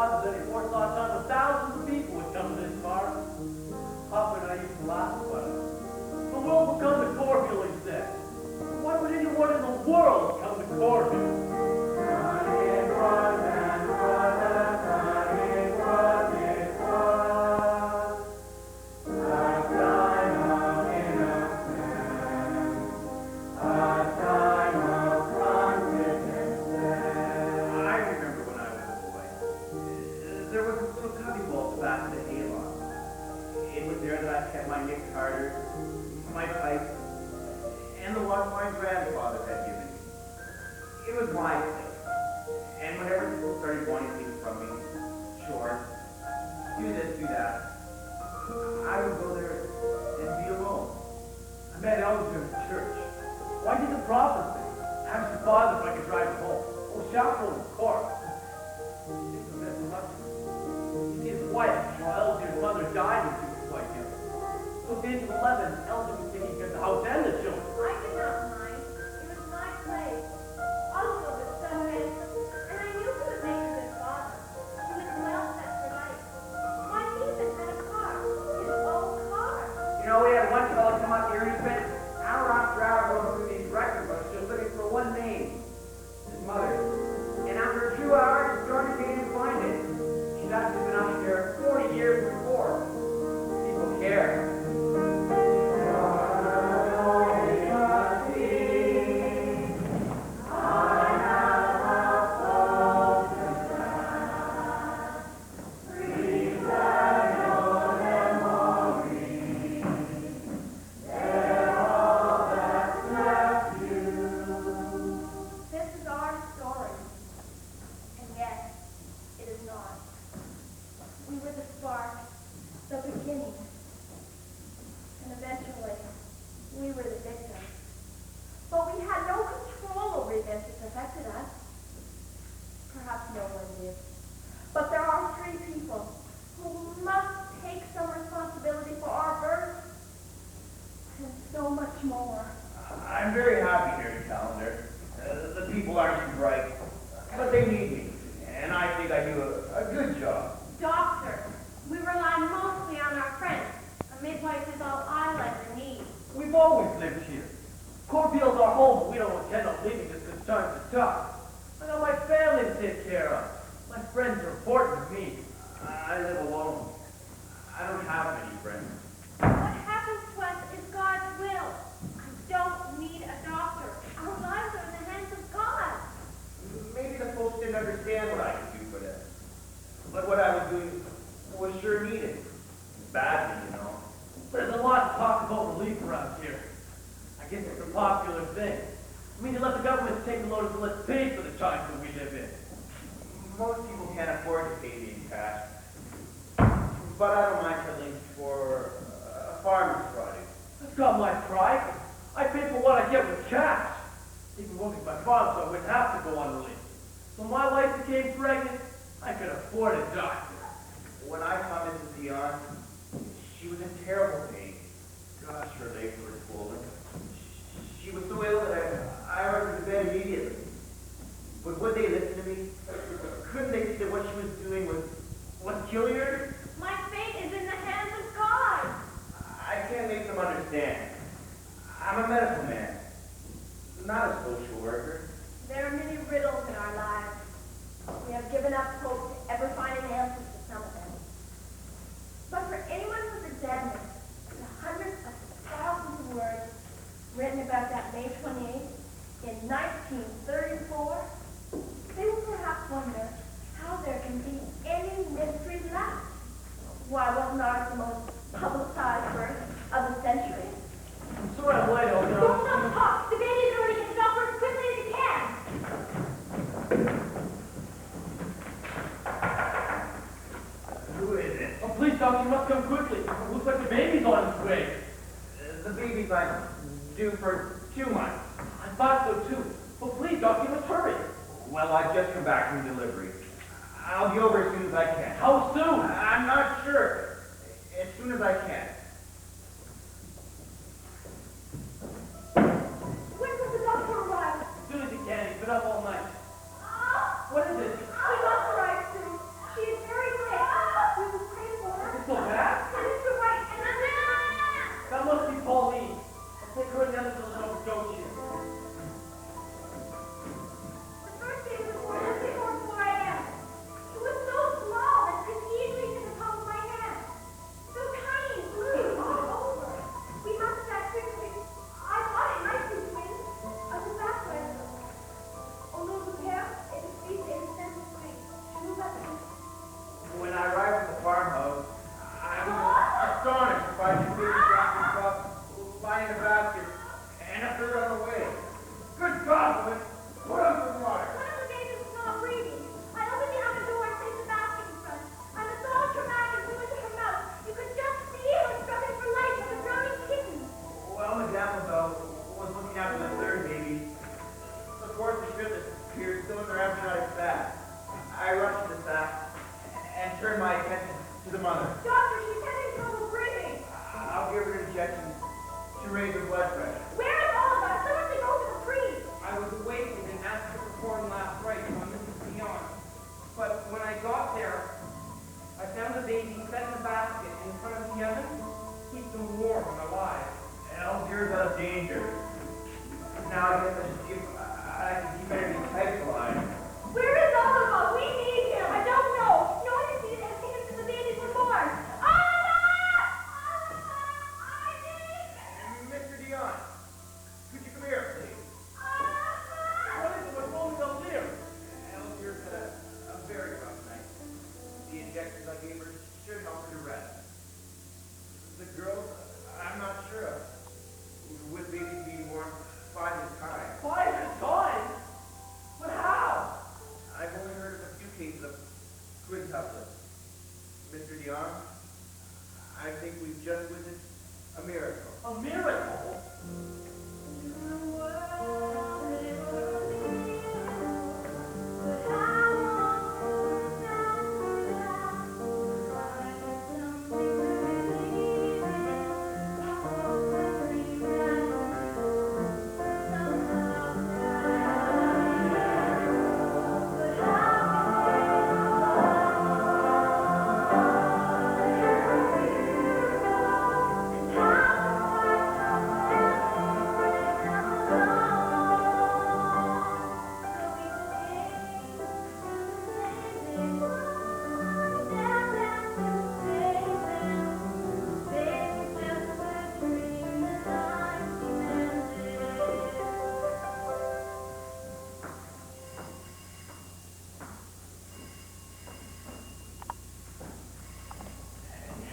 father that he foresaw tons of thousands of people would come to this bar. Papa and I used to laugh about it. The world will come to Corville, he said. Why would anyone in the world come to Corville? My grandfather had given me. It was my thing. And whenever people started wanting things from me, chores, do this, do that, I would go there and be alone. I met Elder in church. Why did the prophet say, ask your father if I could drive him home? Oh, chaperone, of course. Think of that much. You see, his wife, Elder's mother, died when she was quite young. So at the age of 11, Elder was taking care of the house and the children. I did not mind. It was my place. Also was so handsome, and I knew he would make a good father. He was well set for life. Why, he even had a car. His own car. You know, we had one fellow come up here and he spent hour after hour going through these record books just looking for one name. His mother. And after 2 hours, Jordan didn't find it. She'd actually been out here 40 years before. People care. I'm very happy here in Callender. The people aren't too bright, but they need me, and I think I do a good job. Doctor, we rely mostly on our friends. A midwife is all I ever need. We've always lived here. Corville's our home, but we don't intend on leaving just because times are tough. I got my family to take care of. My friends are important to me. I live alone. I don't have many friends. What happens to us is God's will. I don't need a doctor. Our lives are in the hands of God. Maybe the folks didn't understand what I could do for them. But what I was doing was sure needed. Badly, you know. There's a lot of talk about relief around here. I guess it's a popular thing. I mean, you let the government take the load and let's pay for the times that we live in. Most people can't afford to pay me in cash. But I don't mind settling for a farmer's product. That's not my pride. I pay for what I get with cash. Even working my farm so I wouldn't have to go on relief. So my wife became pregnant, I could afford a doctor. When I saw Mrs. Dionne, she was in terrible pain. Gosh, her legs were swollen. She was so ill that I rushed her to bed immediately. But would they listen to me? Couldn't they see that what she was doing was killing her? My fate is in the hands of God. I can't make them understand. I'm a medical man, not a social worker. There are many riddles in our lives. We have given up hope to ever finding answers to some of them. But for anyone who's examined the hundreds of thousands of words written about that May 28th in 1934, they will perhaps wonder how there can be any mystery left. Why wasn't ours the most publicized verse of the century? I'm sorry I'm late, I'll Don't stop talk! The baby's already can stop her as quickly as you can! Who is it? Oh, please, doctor, you must come quickly. It looks like the baby's on its way. The baby's like due for 2 months. I thought so too. Well, please, doctor, you must hurry. Well, I've just come back from delivery. I'll be over as soon as I can. How soon? I'm not sure. As soon as I can. When will the doctor arrive? As soon as he can. He's been up all night. What is it? He must arrive soon. She is turn my attention to the mother. Doctor, she's having trouble breathing. I'll give her an injection to raise her blood pressure. Where is all of us? Someone should go to the priest. I was awakened and asked to perform last rites on Mrs. Dionne. But when I got there, I found the baby set in a basket in front of the oven. Keep them warm and alive. Elvira's out of danger. Now I guess I should see if I can keep anything tight alive. Where is Oliver? We need him. I don't know. No one has seen him since the babies were born. Oliver! I need him. Mr. Dionne, could you come here, please? Oliver! What is it? What's wrong with Elvira? Elvira's had a very rough night. The injections I gave her should help her to rest. The girls, I'm not sure of. With babies being born 5 at a time. 5 at a time? But how? I've only heard of a few cases of quintuplets. Mr. Dionne, I think we've just witnessed a miracle. A miracle?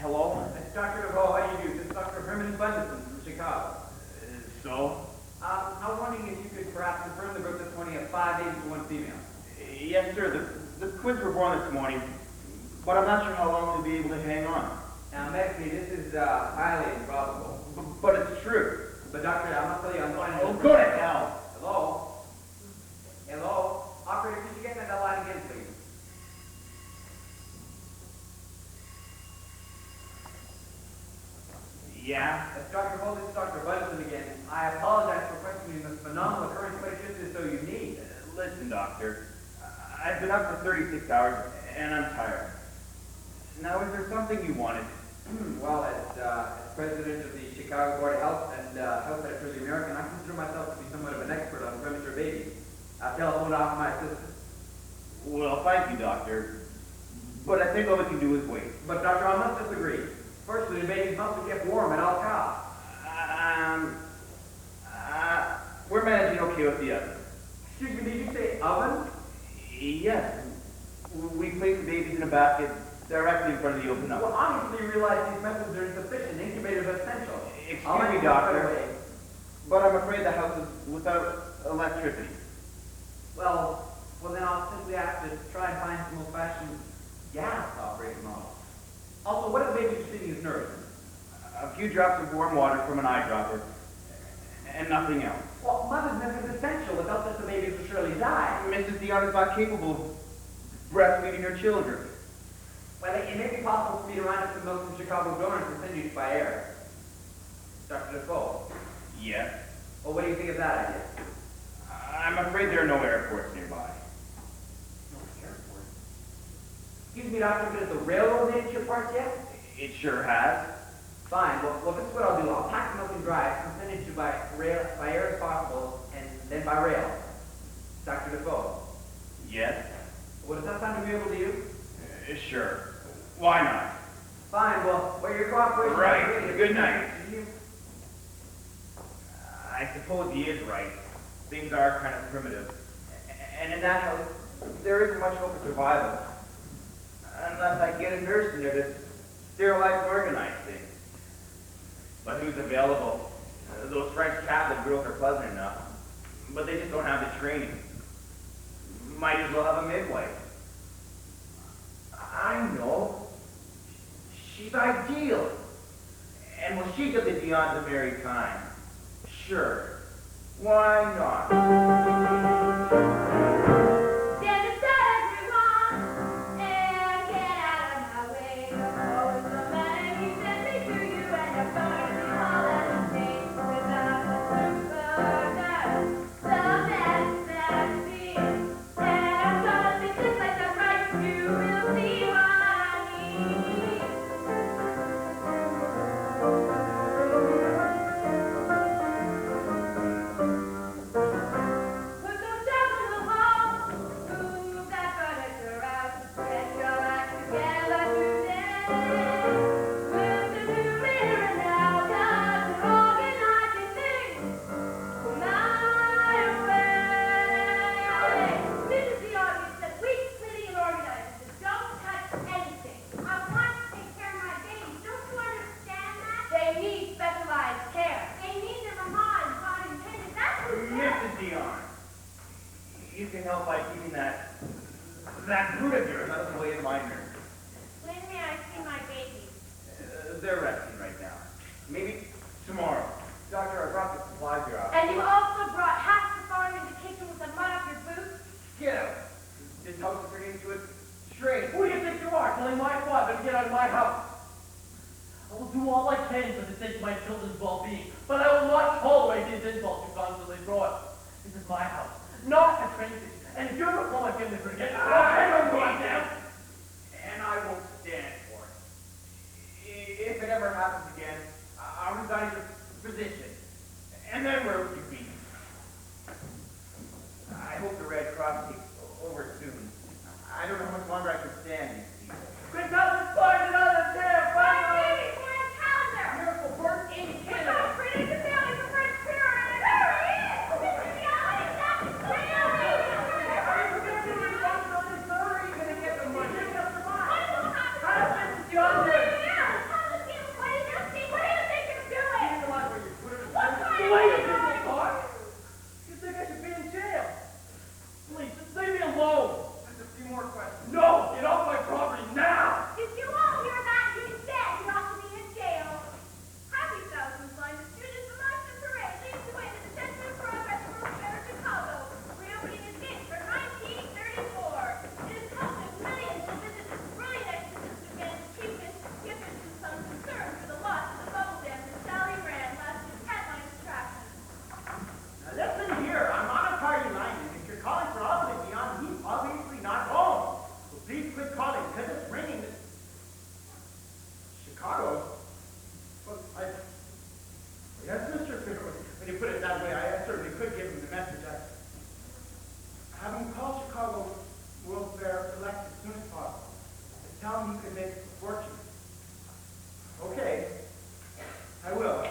Hello? It's Dr. DeVoe. How do you do? This is Dr. Herman Bunderson from Chicago. So? I was wondering if you could perhaps confirm the birth of 20 of 5 babies and 1 female. Yes, sir. The twins were born this morning, but I'm not sure how long they'll be able to hang on. Now, medically, this is highly improbable. But it's true. But doctor, I must tell you, I'm going to... Oh, go to hell. Hello? Hello? Operator, could you get that line again, please? Yeah? That's Dr. Bull, this is Dr. Bunderson again. I apologize for questioning this phenomenal occurrence, but it just is so unique. Listen, doctor. I've been up for 36 hours, and I'm tired. Now, is there something you wanted? Well, as president of the Chicago Board of Health and Health Secretary of the American, I consider myself to be somewhat of an expert on premature babies. I've telephoned off my assistant. Well, thank you, doctor. But I think all we can do is wait. But doctor, I must disagree. Firstly, the babies must be kept warm at all costs. We're managing okay with the oven. Excuse me, did you say oven? Yes. We place the babies in a basket directly in front of the open oven. Well, obviously you realize these methods are insufficient. Incubators are essential. Excuse me, doctor, but I'm afraid the house is without electricity. Well, then I'll simply have to try and find some old-fashioned gas operating model. Also, what if the baby's sitting as nourished? A few drops of warm water from an eyedropper, and nothing else. Well, mother's milk is essential. Without this, the babies will surely die. Mrs. Dionne is not capable of breastfeeding her children. Well, it may be possible for me to round up some milk from Chicago donors and send you by air. Dr. Defoe. Yes. Well, what do you think of that idea? I'm afraid there are no airports nearby. No airport? Excuse me, doctor, but has the railroad made it to your parts yet? It sure has. Fine. Well, this is what I'll do. I'll pack the milk and dry it and send it to you by air as possible, and then by rail. Dr. Defoe. Yes. Well, does that sound agreeable to you? Sure. Why not? Fine. Well, your cooperation... Right. Good night. You... I suppose he is right. Things are kind of primitive. And in that house, there isn't much hope of survival. Unless I get a nurse in there to sterilize and organize things. But who's available? Those French Catholic girls are pleasant enough, but they just don't have the training. Might as well have a midwife. I know. She's ideal. And will she give the Dionnes a merry time? Sure. Why not? Stand aside, everyone, and get out of You're out of the way of my nerves. When may I see my babies? They're resting right now. Maybe tomorrow. Doctor, I brought the supplies here out. And you also brought half the farm in the kitchen with the mud off your boots? Get out. This house is turning into a train. Who do you think you are, telling my father to get out of my house? I will do all I can for the sake of my children's well-being, but I will not tolerate these insults you constantly throw at me. This is my house, not a train station. And if you ever call my family for again, I'll go on down. And I won't stand for it. If it ever happens again, I'll resign your position. And then where would you be? I hope the Red Cross takes over soon. I don't know how much longer I can stand these people. Quick, let's find another chair. My babies, my calendar! Miracle birth in We're Canada. going for the family for French spirit! You think I should be in jail? Please, just leave me alone. Just a few more questions. No, get off my property now. If you won't hear that, you said you ought to be in jail. Happy thousands line the students from London Parade leads the way to the Center of Progress for Better Chicago, reopening its gates for 1934. It is hoped that millions will visit this brilliant exhibition to get achievement, given to some concern for the loss of the bubble dam that Sally ran last year's headline attraction. Now listen here, I'm on a party line, and if you're calling for all of it beyond, he's obviously not home. So please quit calling, because it's ringing. Chicago? Well, yes, Mr. Fairwood. When you put it that way, I certainly could give him the message. I have him call Chicago World Fair Select as soon as possible. And tell him he could make a fortune. Okay, I will.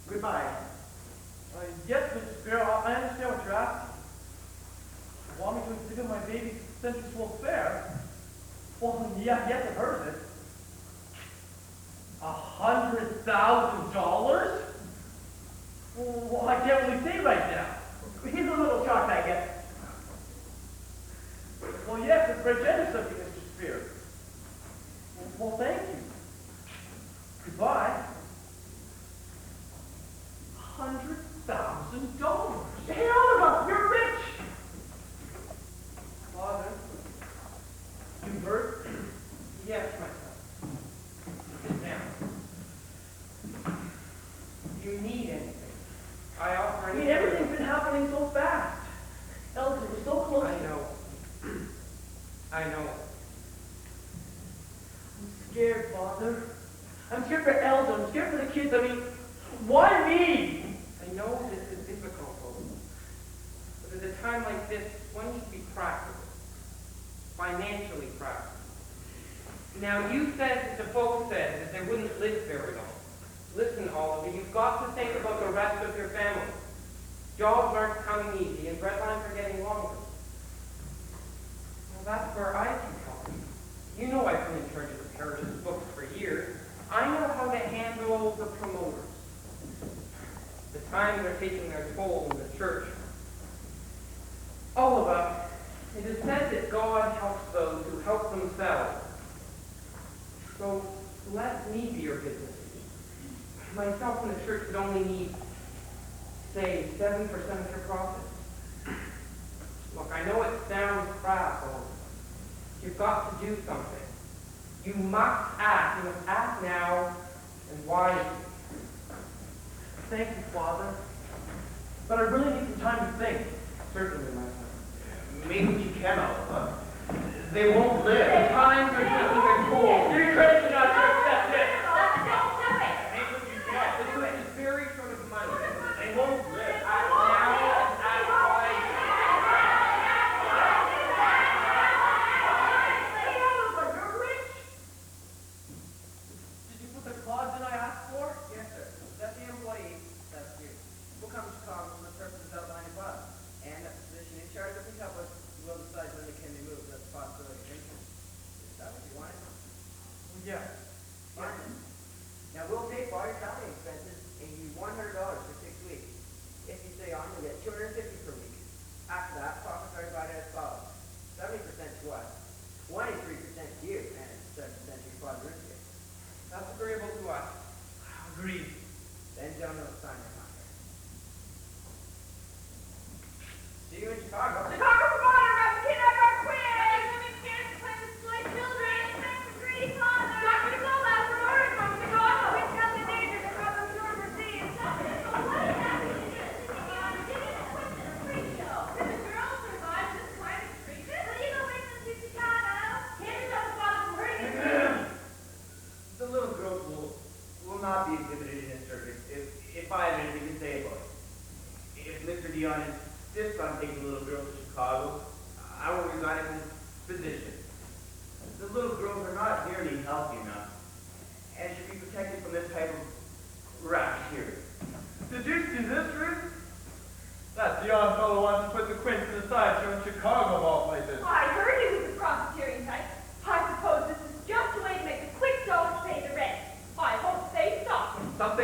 Goodbye. Yes, Mr. Sparrow, I understand what you're asking. You want me to exhibit my baby to the Central School Fair? Well, yeah, yes, I've heard of it. $100,000? Well, I can't really say right now. He's a little shocked, I guess. Well, yes, it's very generous of you, Mr. Spear. Well, thank you. Goodbye. $100,000? Hey, Oliver, you're rich! Father, you hurt? Yes, my son. Sit down. Do you need anything? I offer I mean, everything's been happening so fast. Elton, we're so close. I know. I know. I'm scared, Father. I'm scared for Elton. I'm scared for the kids. I mean, why me? I know this is difficult, but at a time like this, one needs to be practical, financially practical. Now, you said, the folks said, that they wouldn't live very long. Listen, Oliver, you've got to think about the rest of your family. Jobs aren't coming easy, and breadlines are getting longer. Well, that's where I can help you. You know I've been in charge of the parish's books for years. I know how to handle the promoters. The times are taking their toll in the church. Oliver, it is said that God helps those who help themselves. So let me be your business agent. Myself and the church would only need, say, 7% of your profits. Look, I know it sounds crass, Oliver. You've got to do something. You must act. You must act now and wisely. Thank you, Father. But I really need some time to think. Certainly, my son. Maybe you can, Oliver. They won't live. The times are taking their toll. You're crazy not to accept it. Don't do it! Make what you get. The church is very short of money. They won't live. Act now and act wisely. Hey, Oliver, you're rich. Did you put the clause in I asked for? Yes, sir. That's the employee. That's you. We'll come to Chicago for the purposes outlined above. And the position in charge of the couple will decide when they can be moved. That's a possibility of income. Is that what you wanted? Yeah. Fine. Now we'll pay for all your traveling expenses and give you $100 for 6 weeks. If you stay on, you'll get $250 per week. After that, profits are divided as follows: 70% to us, 23%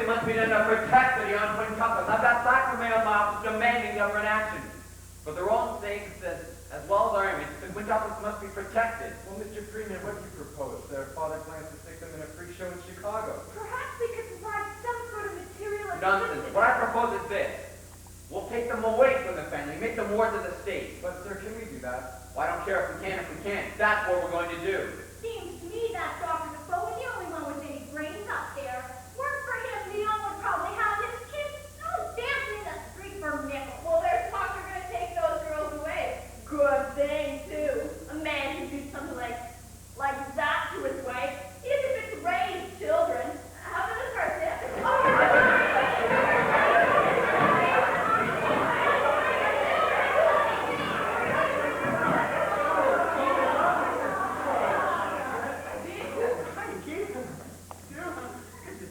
must be done to protect the Dionne Quintuplettes. I've got back from my office demanding government action. For their own sakes, as well as our image, the Quintuplettes must be protected. Well, Mr. Freeman, what do you propose? Their father plans to stick them in a free show in Chicago. Perhaps we could provide some sort of material Nonsense. assistance. What I propose is this. We'll take them away from the family, make them wards of the state. But, sir, can we do that? Well, I don't care if we can, if we can't. That's what we're going to do. Seems to me that Dr. Defoe was the only one with any brains up there. Work for him, Leon would probably have his kids dancing in the street for nickels. Well, there's talk they're going to take those girls away. Good thing, too. A man who do something like that to his wife. He doesn't get to raise children. How does it hurt him?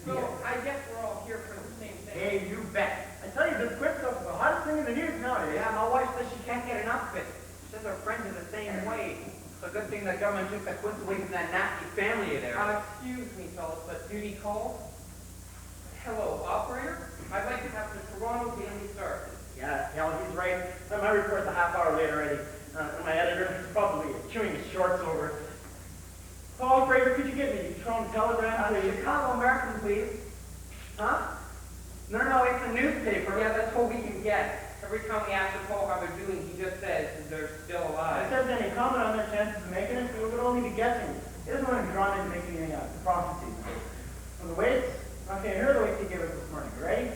So, I guess we're all here for the same thing. Hey, you bet. I tell you, this quick stuff is the hottest thing in the news nowadays. Yeah, my wife says she can't get enough of it. She says her friends are the same way. It's a good thing the government took the Quints away from that nasty family of theirs. Excuse me, fellas, but duty calls? Hello, operator? I'd like to have the Toronto Daily Star. Yeah, he's right. My report's a half hour late already. My editor is probably chewing his shorts over. Oh, operator, could you get me the Toronto Telegram, please? Chicago American, please. Huh? No, it's a newspaper. Yeah, that's what we can get. Every time we ask the Paul how they're doing, he just says they're still If alive. there's any comment on their chances of making it, we would only be guessing. He doesn't want to be drawn into making any prophecies. From the weights, okay, here are the weights he gave us this morning. You ready?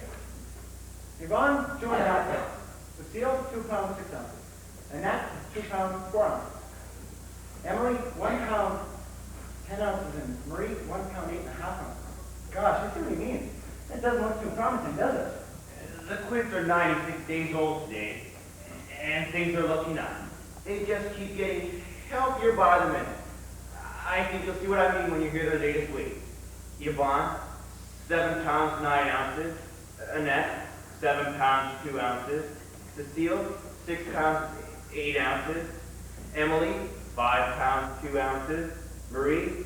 Yvonne, 2.5 pounds. Lucille, 2 pounds, 6 ounces. Annette, 2 pounds, 4 ounces. Emily, 1 pound, 10 ounces. And Marie, 1 pound, 8.5 ounces. Gosh, I see what he means. That doesn't look too promising, does it? The Quints are 96 days old today, and things are looking up. They just keep getting healthier by the minute. I think you'll see what I mean when you hear their latest weight. Yvonne, 7 pounds, 9 ounces. Annette, 7 pounds, 2 ounces. Cecile, 6 pounds, 8 ounces. Emily, 5 pounds, 2 ounces. Marie,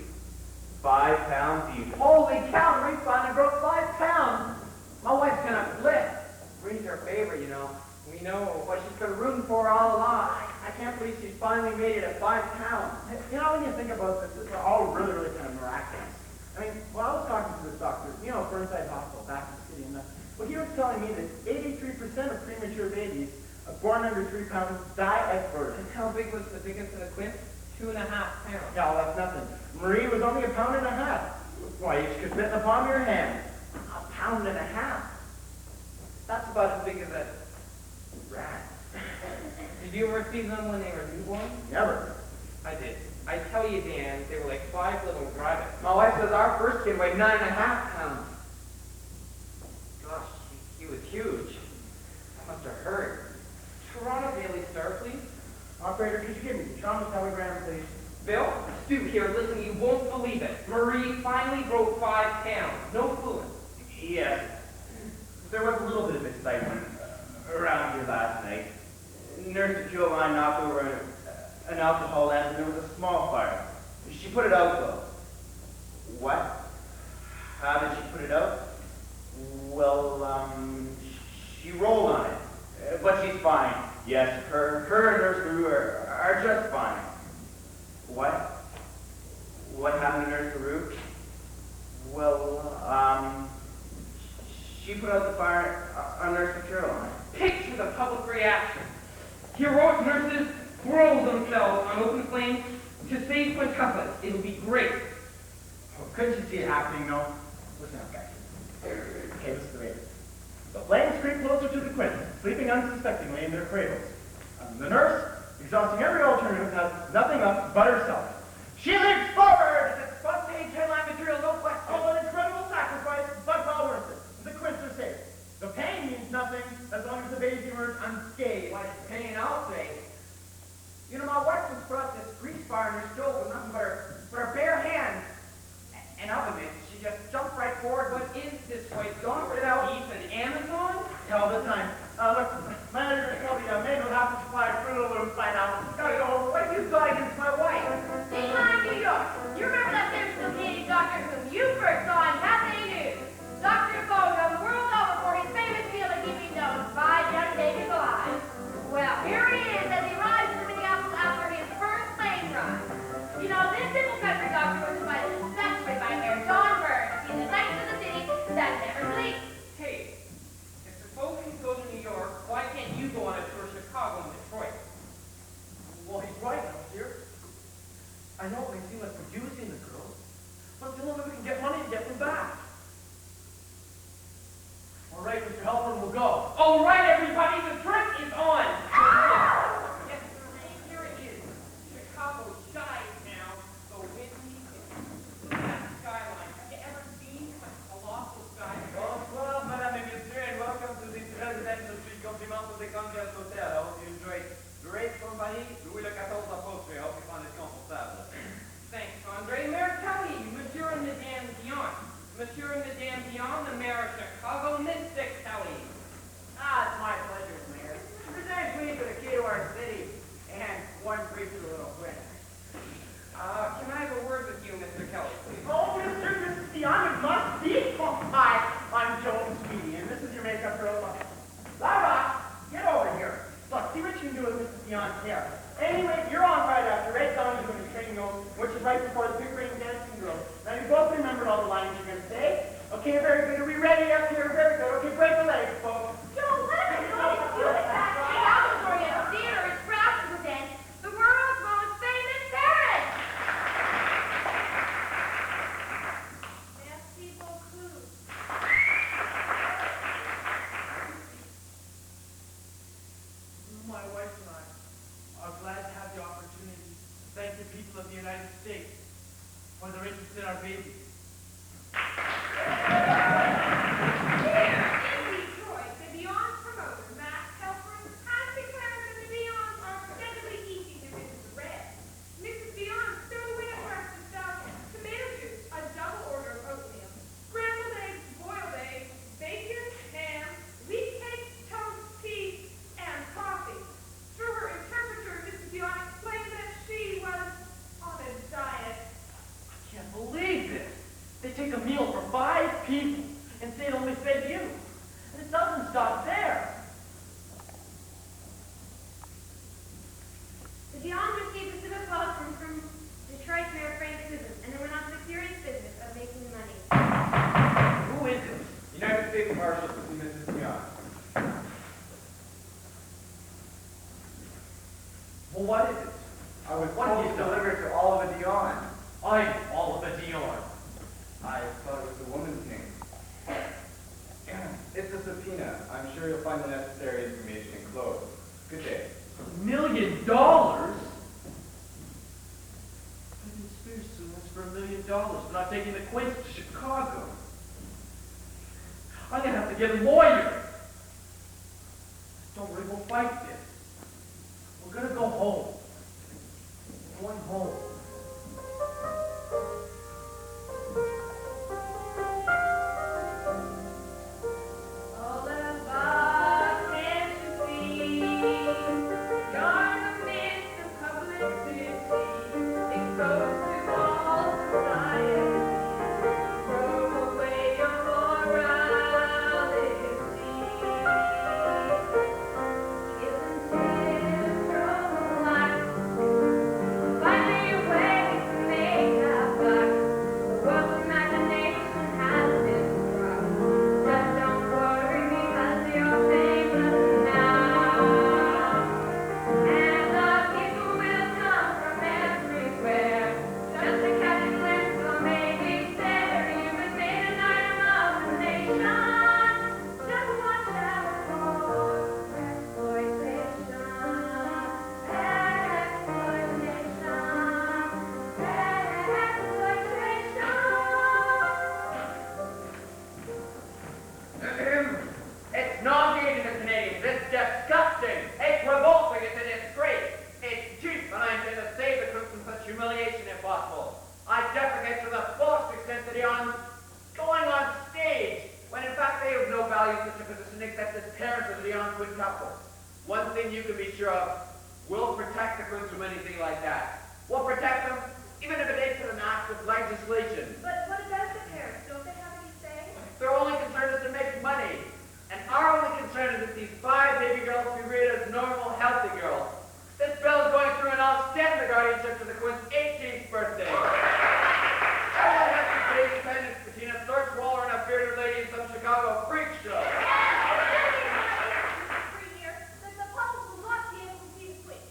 5 pounds even. Holy cow, Marie finally broke 5 pounds. My wife's gonna flip. Marie's her favorite, you know. We know what she's been rooting for all along. I can't believe she's finally made it at 5 pounds. You know, when you think about this, it's all really, really kind of miraculous. I mean, when I was talking to this doctor, Burnside Hospital back in the city, well, he was telling me that 83% of premature babies born under 3 pounds die at birth. And how big was the biggest of the Quints? 2.5 pounds. No, that's nothing. Marie was only 1.5 pounds. Why, you could fit in the palm of your hand. 1.5 pounds. That's about as big as a rat. Did you ever see them when they were newborn? Never. I did. I tell you, Dan, they were like 5 little rabbits. My wife says our first kid weighed 9.5 pounds. Gosh, he was huge. That must have hurt. Toronto Daily Star, please. Operator, could you give me the Toronto Telegram, please? Bill, Stu here. Listen, you won't believe it. Marie finally broke 5 pounds. No fooling. Yes. There was a little bit of excitement around here last night. Nurse Giovanni knocked over an alcohol lamp and there was a small fire. She put it out though. What? How did she put it out? Well, she rolled on it. But she's fine. Yes, her and Nurse Guru are just fine. What? What happened to Nurse Guru? Well, she put out the fire on Nurse Caroline. Picture the public reaction. Heroic nurses throw themselves on open flames to save quintuplets. It'll be great. Oh, couldn't you see it happening, though? Listen up, guys. Okay, this is the way it is. The flames creep closer to the Quints, sleeping unsuspectingly in their cradles. The nurse, exhausting every alternative, has nothing up but herself. She leaps forward! It's front-page headline material, no question. Oh, an incredible sacrifice, but well worth it. The Quints are safe. The pain means nothing as long as the babies emerge unscathed. Why, it's pain, I'll say. You know, my wife just brought this grease fire in her stove with nothing but her bare hands. And oven mitt. She just jumped right forward. What is this white Don't door? sit out. Beef and Amazon? All the time. Look, my editor told me maybe we'll have to supply Fruit Loops by now. Gotta go. What have you got against my wife? Dateline New York. You remember that there's still Canadian doctor whom you first saw on Cafe News? Dr. Defoe I know it may seem like we're using the girls, but it's the only way we can get money to get them back. All right, Mr. Helper, we'll go. All right, everybody, the trick is on. Yes, here it is. Chicago's shy town, the windy and skyline. Have you ever seen a colossal skyline? Bonsoir, madame et messieurs, and welcome to this residential suite compliment of the Congress Hotel. I hope you enjoyed great company. Louis le 14 upholstery. I hope you found it comfortable. Thanks, Andre. Mayor Kelly, Monsieur and Madame Dionne. Monsieur and Madame Dionne, the mayor of Chicago, Mystic Kelly. It's my pleasure, Mayor. Present me for the key to our city and one brief little friend. Can I have a word with you, Mr. Kelly, please? Oh, Mr. and Mrs. Dionne, it must be. Oh, hi, I'm Jones Speedy, and this is your makeup girl. Lara, get over here. Look, see what you can do with Mrs. Dionne's hair. Anyway, you're on right after Red Dawn is going to be training you, which is right before the big ring dancing girls. Now, you both remembered all the lines you're going to say. Okay, very good. Are we ready up here? Very good. Okay, break the legs, folks. Joe, let us go to do it back. The Auditorium Theater is proud to present the world's most famous parrot. Merci beaucoup. My wife and I are glad to have the opportunity to thank the people of the United States for their interest in our baby. In Detroit, the Dionne promoter, Matt Helper, has declared that the Dionnes are steadily eating their Mrs. Red. Mrs. Dionne stowed away a breakfast salad, tomato juice, a double order of oatmeal, scrambled eggs, boiled eggs, bacon, ham, wheat cakes, toast, tea, and coffee. Through her interpreter, Mrs. Dionne explained that she was on a diet. I can't believe this. They take a meal for 5 people and say it only fed you. And it doesn't stop there. The Dionnes received a civil call from Detroit Mayor Frank Susan, and they went on to the serious business of making money. Who is it? United States Marshal to see Mrs. Dionne. Well, what is it? I was What told have to you done? deliver to Oliver Dionne. I'm Oliver Dionne. I thought it was a woman's name. It's a subpoena. I'm sure you'll find the necessary information enclosed. Good day. $1 million? A conspiracy was for $1 million for not taking the Quints to Chicago. I'm gonna have to get a lawyer. Don't worry, we'll fight this. We're gonna go home. We're going home. Oliver, can't you see? You're in the midst of publicity, exposed to all society. Throw away your morality. Isn't it a trouble life? Finding your way to make that buck. The world's imagination has been struck. Just don't worry because you're famous now. And the people will come from everywhere just to catch a glimpse or maybe stare. You've been made an item of the nation. Just watch out for exploitation. It's nauseating to Canadians. It's disgusting. It's revolting. It's a disgrace. It's cheap, and I intend to save the troops from such humiliation if possible. I deprecate to the fullest extent that Dionne going on stage, when in fact they have no value in such a position except as parents of the Dionne Quintuplettes. One thing you can be sure of, we'll protect the Quints from anything like that. We'll protect them, even if it takes an act of legislation. But what about the parents? Don't they have any say? Their only concern is to make money. And our only concern is that these 5 baby girls be raised as normal, healthy girls. This bill is going through and I'll extend the guardianship to the Quint's 18th birthday. All I have to say is Independence Patina, Thirst Waller, and a bearded lady in some Chicago freak show. The public will not be able to see the quiz.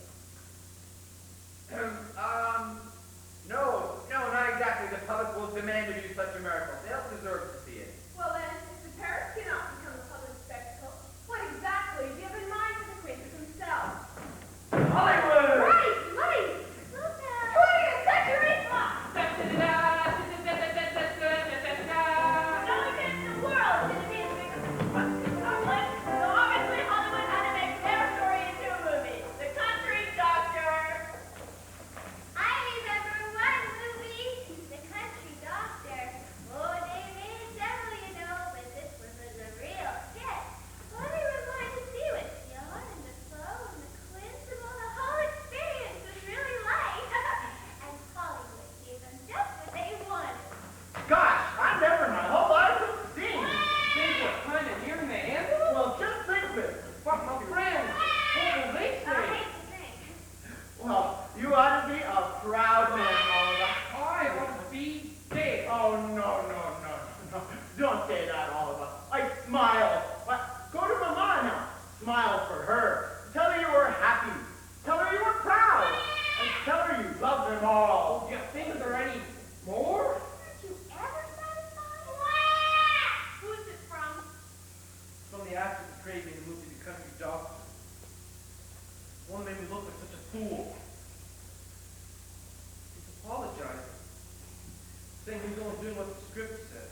saying he was only doing what the script said.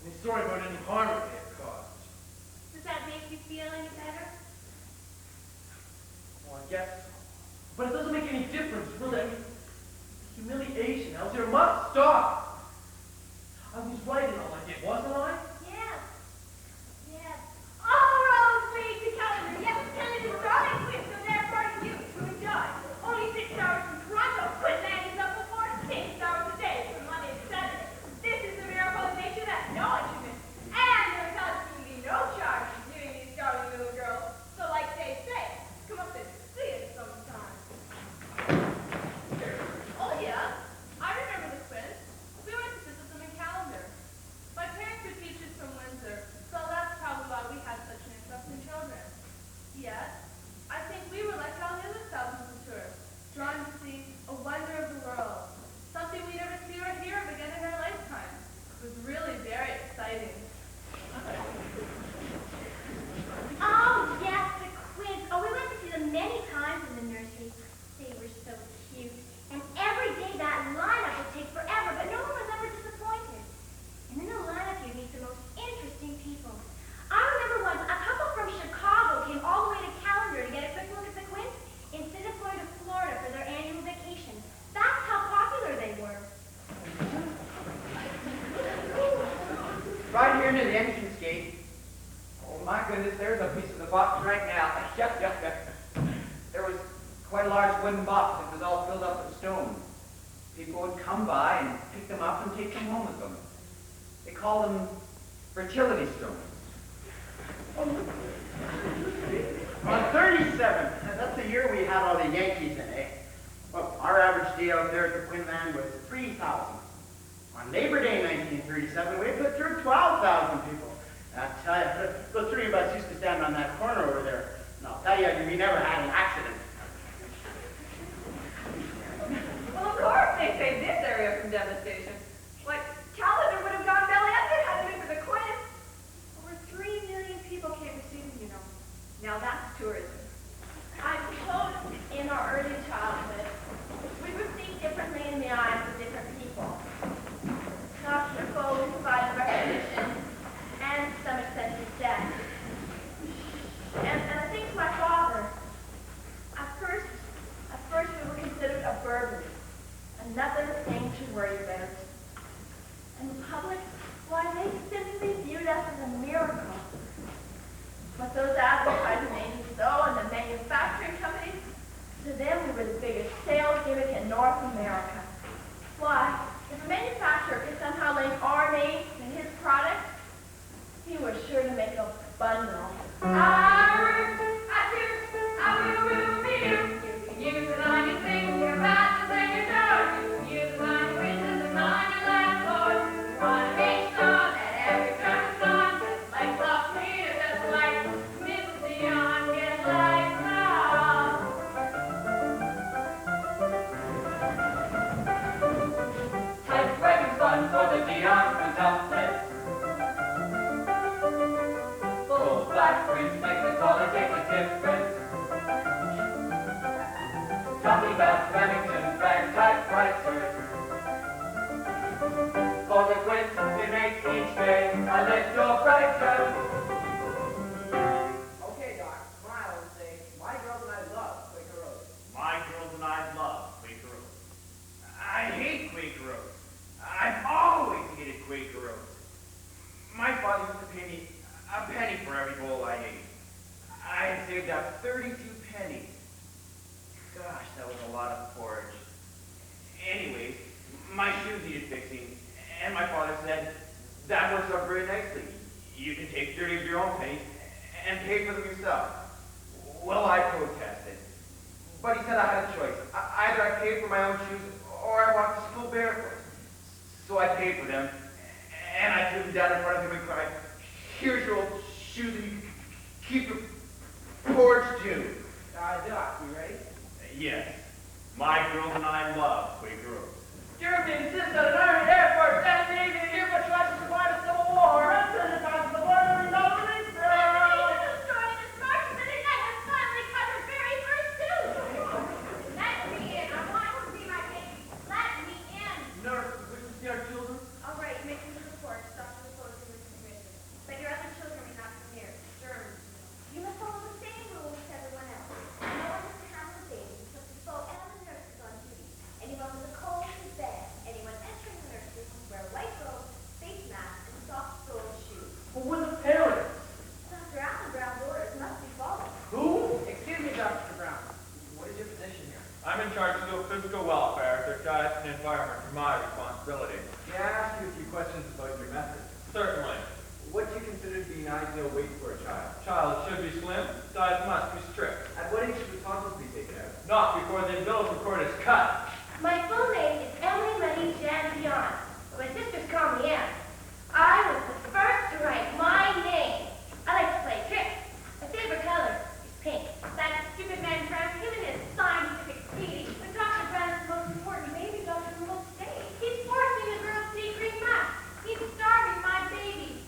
And he's sorry about any harm it may have caused. Does that make you feel any better? Well, I guess so. But it doesn't make any difference, really. I mean, the humiliation, Elsie, must stop. I was right in all I did, wasn't I? Yes. Yes. All roads lead to Calgary. Yes, Canada's darling quiz, so therefore you to enjoy. Only 6 hours from Toronto. Queensland is up before 6 hours a day from Monday to Saturday. This is the miracle of nature that no one should miss. And there's absolutely no charge for viewing these darling little girls. So like they say, come up and see it sometime. Oh yeah, I remember the quiz. We went to visit them in Calendar. My parents were teachers from Windsor, so that's probably why we had such an interest in children. Yes, I think we were like all the other thousands of tourists, drawn to see a wonder of the world, something we never see or hear of again in our lifetime. It was really very exciting. Oh, yes, the quiz. Oh, we went to see them many times in the nursery. They were so cute. And every day that lineup would take forever, but no one was ever disappointed. And in the lineup, you'd meet the most interesting people. I remember once a couple from Chicago came all the way to Calendar to get a quick look at the quiz instead of going to Florida for their annual vacation. That's how popular they were. Right here near the entrance gate. Oh my goodness, there's a piece of the box right now. There was quite a large wooden box that was all filled up with stones. People would come by and pick them up and take them home with them. They call them fertility stones. On 37, that's the year we had all the Yankees in, eh? Well, our average day out there at the Quinlan was 3,000. On Labor Day 1937, we put through 12,000 people. I tell you, the three of us used to stand on that corner over there, and I'll tell you, we never had an accident. Well, of course they saved this area from devastation. Like, Calendar would have gone belly up if it hadn't been for the quiz. Over 3 million people came to see them, you know. Now that's tourism. I suppose in our early childhood, we were seen differently in the eyes of different people. Dr. Foley provided recognition and to some extent death. And I think to my father, at first we were considered a burden, another thing to worry about. And the public, why, they simply viewed us as a miracle. But those advertising agents, though, and the manufacturing companies, to them we were the biggest sales gimmick in North America. Why, if a manufacturer could somehow link our name to his product, he was sure to make a bundle. You can use it on your thing, your matches and your doors. You can use it on your windows and on your landlord. You want to make sure that every time it's on, just like Love Peter, just like Miss Dionne, just like love. Type wagon fun for the Dionne Quintuplettes. Full black prints make the color take a difference. Talking about Remington bag typewriters. For the quint, it makes each day a little brighter. Okay, Doc, smile and say, my girls and I love Quaker Oats. My girls and I love Quaker Oats. I hate Quaker Oats. I've always hated Quaker Oats. My father used to pay me a penny for every bowl I ate. I had saved up 32 pennies. Gosh, that was a lot of porridge. Anyways, my shoes needed fixing, and my father said, that works out very nicely. You can take 30 of your own pennies and pay for them yourself. Well, I protested. But he said I had a choice. Either I paid for my own shoes, or I walked to school barefoot. So I paid for them, and I threw them down in front of him and cried, here's your old shoes, and you can keep your porridge too. Doc, you ready? Yes, my girls and I love Quaker Oats. Germany insists on an Army Air Force and Navy and here much less to survive a civil war. Until the time of the border and no release. The story of the Sparks of the night has finally come her very first suit. Let me in. I want to see my baby. Let me in. Nurse, we wish to see our requirement or my responsibility. May I ask you a few questions about your method? Certainly. What do you consider to be an ideal weight for a child? Child should be slim, diet must be strict. At what age should the tonsils be taken out? Not before the umbilical cord is cut. My full name is Emily Marie Jan Dionne, but my sisters call me Em. I was the first to write my name. I like to play tricks. My favorite color is pink. That stupid man Frank him in his scientific speedy. But Dr. Brown is the most important baby doctor in the whole state. He's forcing the girls to eat green nuts. He's starving my babies.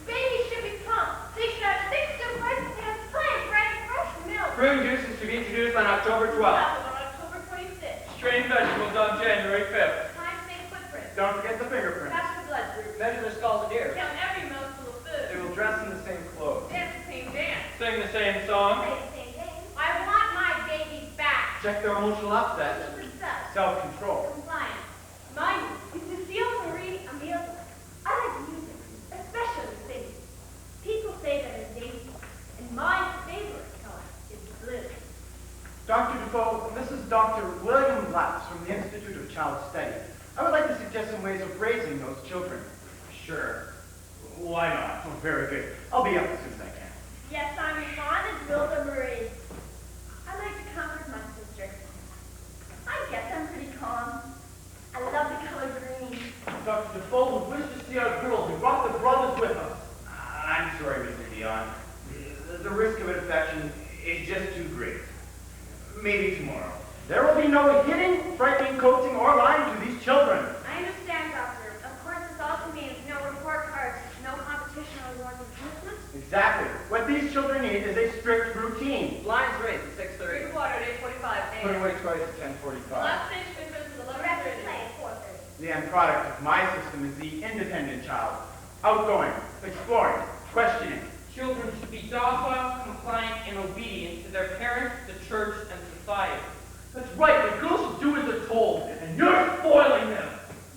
Babies should be pumped. They should have 6 to breast and plenty fresh milk. Prune juice is to be introduced on October 12th. On October 26th. Strained vegetables on January 5th. Time to make footprints. Don't forget the fingerprints. That's the blood group. Measure the skulls and ears. Count every mouthful of food. They will dress in the same clothes. Dance the same dance. Sing the same song. Play the same game. I want my babies back. Check their emotional upset. Super sus. Self-control. Compliance. Mine is Cecile Marie Amelia. I like music, especially singing. People say that it's daisy, and my favorite color is blue. Dr. Defoe, this is Dr. William Latz from the Institute of Child Study. I would like to suggest some ways of raising those children. Sure. Why not? Oh, very good. I'll be up as soon as I can. Yes, I'm as fond as Wilda Marie. I like to comfort my sister. I guess I'm pretty calm. I love the color green. Dr. Defoe would wish to see our girls. We brought the brothers with us. I'm sorry, Mr. Dionne. The risk of infection is just too great. Maybe tomorrow. There will be no hitting, frightening, coaxing, or lying to these children. I understand, Doctor. Of course, this also means no report cards, no competition or awards and punishments. Exactly. What these children need is a strict routine. Lines raised at 6:30. Water at 8:45 Put away twice at 10:45. Last stage difference is Rest 11:30. play at 4:30. The end product of my system is the independent child. Outgoing, exploring, questioning. Children should be docile, compliant, and obedient to their parents, the church, and society. That's right. The girls should do as they're told, and you're spoiling them.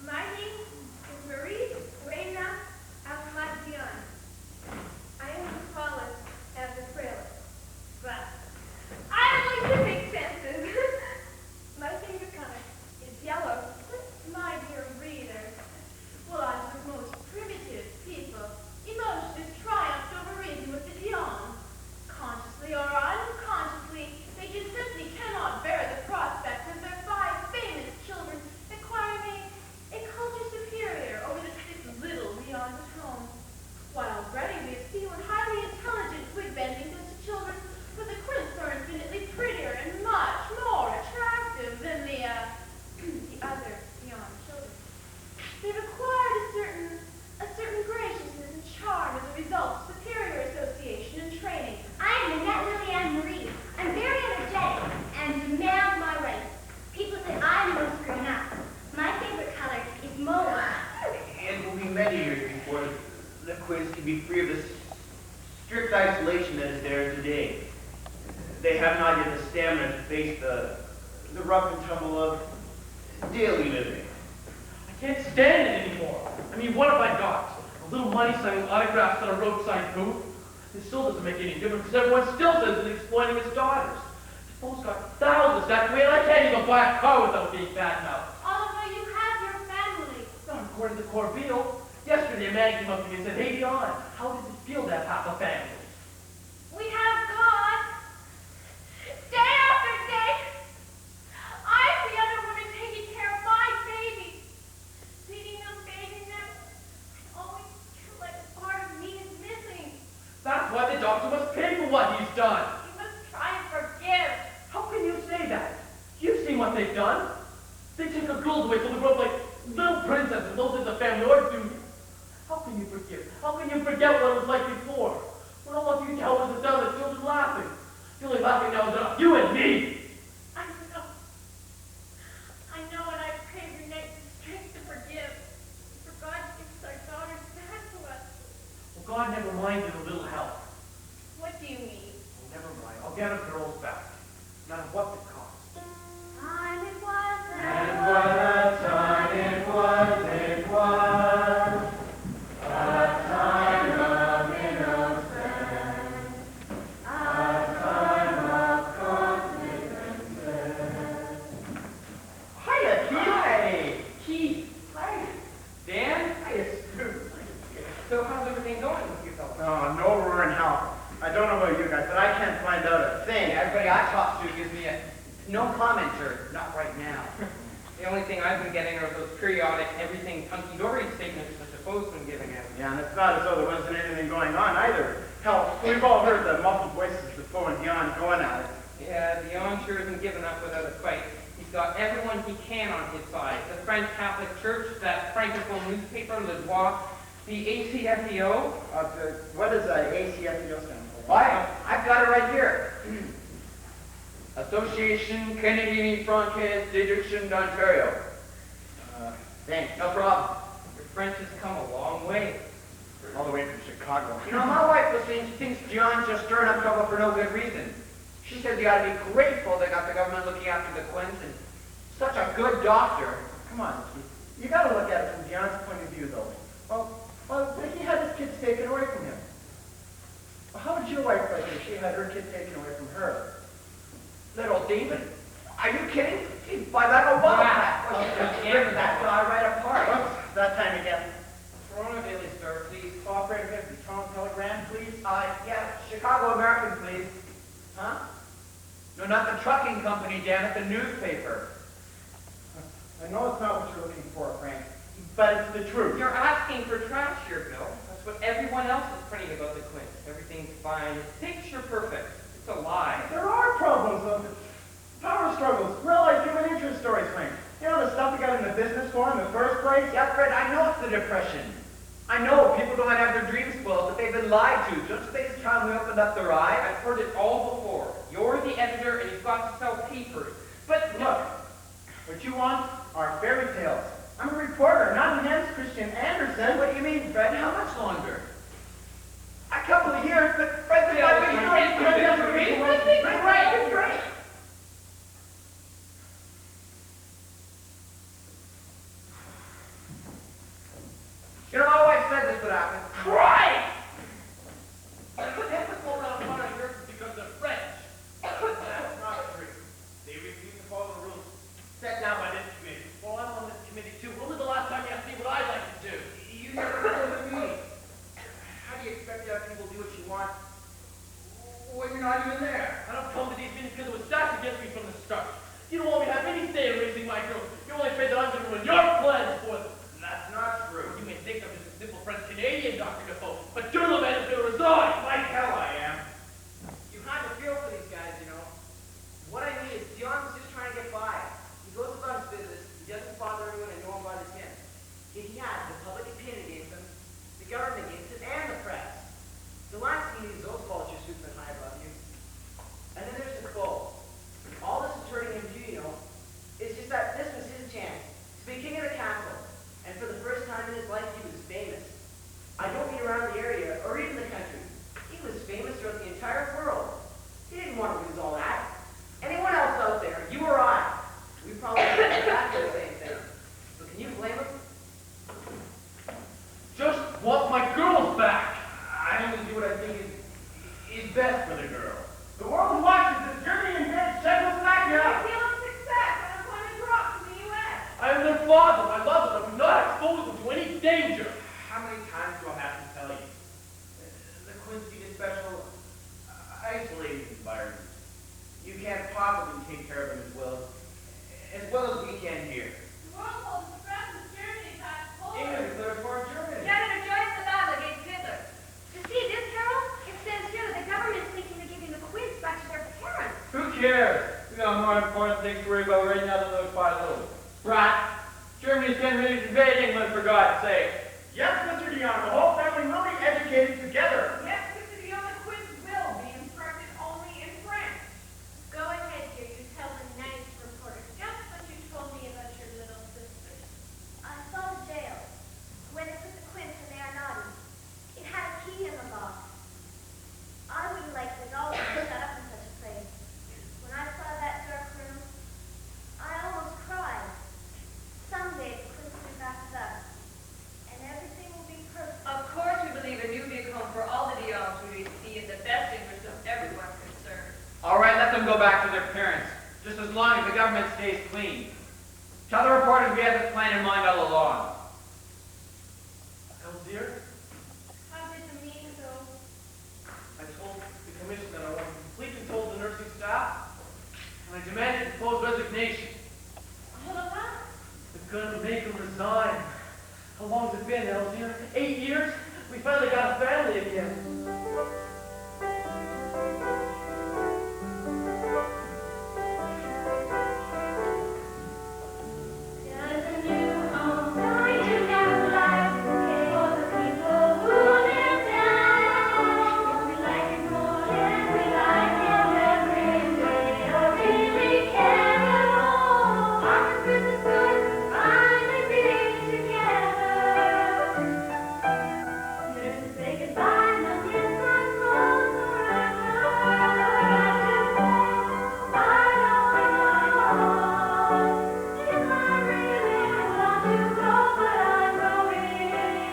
My name is Marie Reina Almadion. I am the tallest and the frailest, but I don't like to take chances. My favorite color is yellow. My dear reader, well, I'm the most primitive people. Emotion is triumphed over reason with the Dionne. Consciously or unconsciously, they just simply cannot bear the prospect of their 5 famous children acquiring a culture superior over the 6 little Dionnes at home. While already we have few and highly intelligent wig-bending sister children, but the Quints are infinitely prettier and much more attractive than the other Dionne children. They've acquired a certain graciousness and charm as a result of superior association and training. I am Annette Lillian Marie. I'm very energetic and demand my rights. People say I'm most grown up. My favorite color is mauve. It will be many years before the quiz can be free of the strict isolation that is there today. They have not yet the stamina to face the rough and tumble of daily living. I can't stand it anymore. I mean, what have I got? A little money signing autographs on a roadside booth? It still doesn't make any difference because everyone still says he's exploiting his daughters. Defoe's got thousands that way, and I can't even buy a car without being bad mouthed. Oliver, you have your family. Not according to Corbeil. Yesterday, a man came up to me and said, "Hey, Dionne, how does it feel to have half a family?" We have God. Day after day, I'm the other woman taking care of my babies. Feeding them, bathing them. I always feel like a part of me is missing. That's why the doctor must pay for what he's done. You must try and forgive. How can you say that? You've seen what they've done. They take our girls away till they grow up like little princesses, those in the family, or do you? How can you forgive? How can you forget what it was like before? When all of you cowards have done, the children laughing. The only laughing now is at you and me. I know, and I pray every night for strength to forgive. For God gives our daughters back to us. Well, God never minded a little help. What do you mean? Oh, never mind. I'll get our girls back. No matter what the cost. Time it was And what a time. periodic everything hunky-dory statements that the foe's been giving him. Yeah, and it's not as though there wasn't anything going on either. Hell, we've all heard the muffled voices of Defoe and Dionne going at it. Yeah, Dionne sure isn't giving up without a fight. He's got everyone he can on his side. The French Catholic Church, that francophone newspaper, Le Droit, the ACFEO. What does ACFEO stand for? Why, I've got it right here. Association Canadian Francaise d'Éducation d'Ontario. Thanks. No problem. Your French has come a long way. All the way from Chicago. You know, my wife was saying she thinks Dionne's just stirring up trouble for no good reason. She says you ought to be grateful they got the government looking after the Quints and such a good doctor. Come on, Keith. You gotta look at it from Dionne's point of view, though. Well, he had his kids taken away from him. Well, how would your wife like it if she had her kid taken away from her? Little David? Are you kidding? He'd buy that a wildcat. Rip that guy right apart. Whoops, that time again. Toronto Daily Star, please. Operator, get the Toronto Telegram, please. Yeah, Chicago American, please. Huh? No, not the trucking company, damn it, the newspaper. I know it's not what you're looking for, Frank, but it's the truth. You're asking for trash here, Bill. That's what everyone else is printing about the Quints. Everything's fine. It's picture perfect. It's a lie. There are problems, though. Power struggles, real life human interest stories, Frank. You know the stuff we got in the business for in the first place? Yeah, Fred, I know it's the Depression. I know people don't have their dreams spoiled, but they've been lied to. Don't you think it's time we opened up their eyes? I've heard it all before. You're the editor and you've got to sell papers. But Look, what you want are fairy tales. I'm a reporter, not Hans Christian Andersen. What do you mean, Fred? How much longer? A couple of years, but Fred's Yeah, got right. You know, my wife said this would happen. Christ! Because they're French. That's not true. They refuse to follow the rules set down by this committee. Well, I'm on this committee too. When was the last time you asked me what I'd like to do? You never told me. How do you expect to have people do what you want when you're not even there? I don't come to these meetings because it was stacked against me from the start. You don't want me to have any say in raising my girls. You're only afraid that I'm going to ruin your plans for them. That's not true. You may think I'm just a simple French Canadian, Dr. Defoe, but you're the man who's going to resign. Like hell I am. You kind of feel for these guys, you know. What I mean is, Dionne was just trying to get by. He goes about his business. He doesn't bother anyone and no one bothers him. Yet he has the public opinion against him, the government against him, and the press. The last thing is those vultures swooping high above you. And then there's the foe. All this is hurting him too, you know. It's just that this was his chance to be king of the castle. And for the first time in his life, he was famous. I don't mean around the area or even the country. He was famous throughout the entire world. He didn't want to lose all that. Anyone else out there, you or I, we probably did exactly the same thing. So can you blame him? Just want my girls back. I only do what I think is best for the girl. The world watches as Germany invades Czechoslovakia. I am their father. I love them. I would not expose them to any danger. How many times do I have to tell you? The Quints need a special isolating environment. You can't possibly take care of them as well as we can here. England declared war on Germany. Who cares? We got more important things to worry about right now than those five little brats. Germany's getting ready to invade England, for God's sake. Yes, Mr. Dionne, the whole family will be educated together. Go ahead, dear. You tell the nice reporter just what you told me about your little sisters. I saw the jail. When it put the Quints in there naughty. It had a key in the lock. I wouldn't like the dolls to be shut up in such a place. When I saw that dark room, I almost cried. Someday the Quints will be back with us. And everything will be perfect. Of course we believe a new vehicle for all the Dionnes will be in the best interest of everyone concerned. All right, let them go back to their parents, just as long as the government stays clean. Tell the reporters we had this plan in mind all along. Elzir, How did the meeting go? I told the commission that I want complete control of the nursing staff, and I demanded Defoe's resignation. Hold on. It's going to make him resign. 9. How long's it been, Elsie? 8 years? We finally got a family again. There's a new home, going to have life for the people who live there. We like it more than we like it every day. I really care at all. Our Christmas good, finally being together. There's to say goodbye, no kiss, not close forever. I know. If I really want to go, but I'm going anywhere.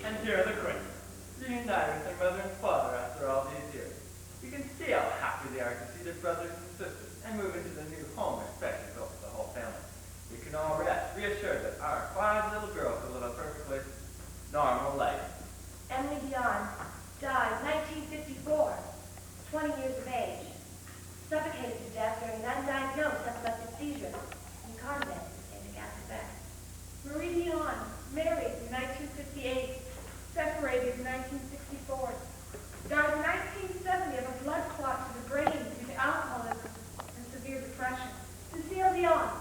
And here are the Quints, reunited with their mother and father after all these years. You can see how happy they are to see their brothers and sisters and move into the new home especially built for the whole family. We can all rest reassured that our 5 little girls will live a perfectly normal life. Emily Dionne died 1954, 20 years of age. Suffocated to death during an undiagnosed epileptic seizure in convent in St. Quebec. Marie Dionne, married in 1958, separated in 1964. Died in 1970 of a blood clot to the brain due to alcoholism and severe depression. Cecile Dionne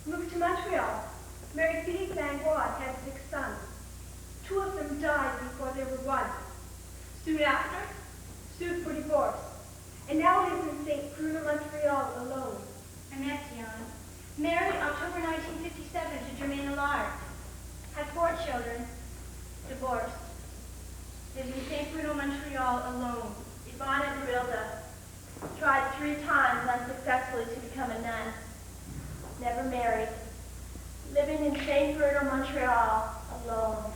moved to Montreal, married Philippe Langlois, had 6 sons. 2 of them died before they were 1. Soon after, sued for divorce, and now lives in St. Bruno, Montreal, alone. Annette Dionne, married October 1957 to Germaine Allard, had 4 children, divorced, lives in St. Bruno, Montreal, alone. Yvonne and Marilda tried 3 times unsuccessfully to become a nun. Never married. Living in St. Bruno, Montreal, alone.